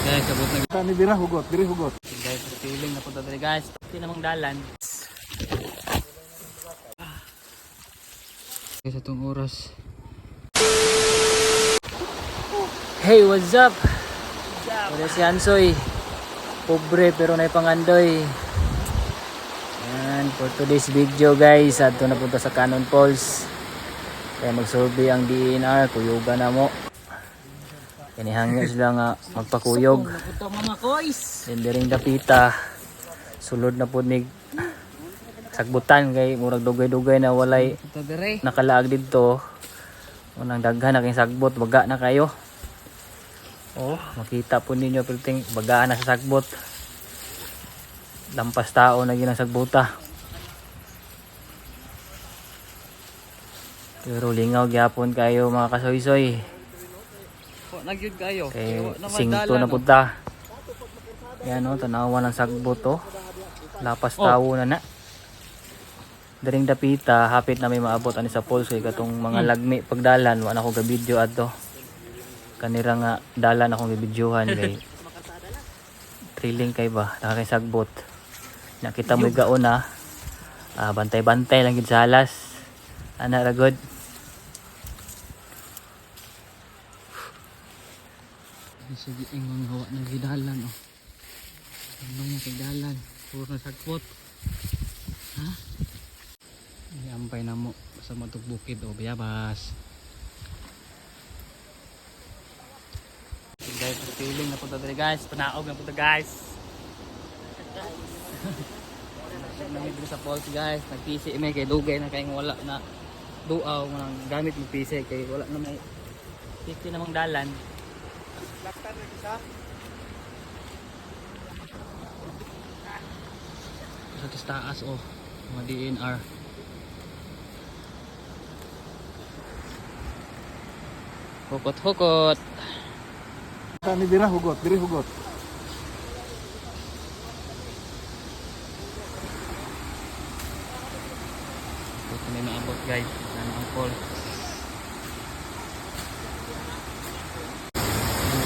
Guys, sabot na Kani dira hugot, diri hugot. guys, feeling na punta dali guys. Hindi namang dalan. Guys, itong oras. Hey, what's up? Wala si Ansoy. Pobre pero naipangandoy. And for today's video guys, ato na punta sa Cannon Falls. Kaya mag-survey ang DNR, kuyugan na mo. Kinihangyo sila nga magpakuyog. Sindiring dapita. Sulod na po ni sagbutan kay murag dugay-dugay na walay nakalaag dito. Unang daghan na kay sagbot, baga na kayo. Oh, makita po ninyo perting bagaan na sa sagbot. Lampas tao na ginang sagbuta. Pero lingaw gyapon kayo mga kasoy-soy. Nagyud kayo. Kay singto na punta. Yan o, tanawan ng sagbot o. Lapas tao na na. Daring dapita, hapit na may maabot ani sa falls kay katong mga lagmi pagdalan, wala ko ga video adto. Kanira nga dalan akong gibidyohan kay thrilling kay ba, nakakay sagbot. Nakita mo gaon na. Bantay-bantay lang gid sa halas. Ana ra good. Sige ang mga hawa ng gidalan oh. Ang mga gidalan, puro na sagbot. Ha? Iampay na mo sa matug bukid o bayabas. Guys, feeling na punta dali guys, panaog na punta guys. Nangit dito sa falls guys, nagpisi may kay dugay na kay wala na duaw ng gamit ng pisi kay wala na may pisi namang dalan. Sa taas oh, mga DNR. Hukot-hukot. Kani dira hugot, diri hugot. Ito may maabot guys, ang falls.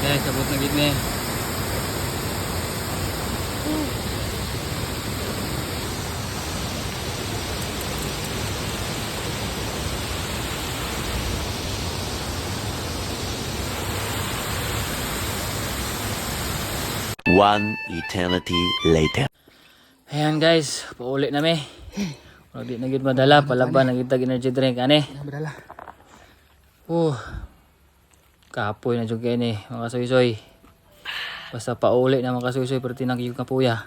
Guys, abot na gid ni. One eternity later. Ayan guys, pauli na mi. Wala di na gid madala, palaban na kita energy drink ani. Madala. Kapoy na jud kay ni mga soy-soy. Basta pauli na mga soy-soy pero tinagyo kapuya.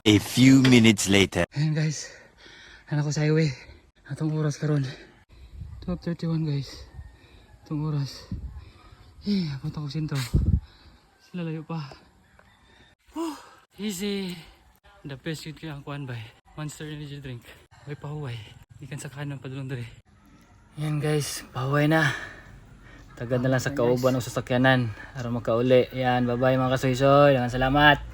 A few minutes later. Ayan guys, anak ko sa highway. Atong oras karon 12:31 guys. Atong oras. Punta ko sentro. Sila layo pa. Easy. The best yun kaya ang kuhan bay. Monster energy drink. May pahuway. Ikan sa kanan padulong dali. Ayan guys, pahuway na. Tagad na lang sa kauban o sasakyanan. Para makauli. Ayan, bye bye mga kasoy-soy. Salamat.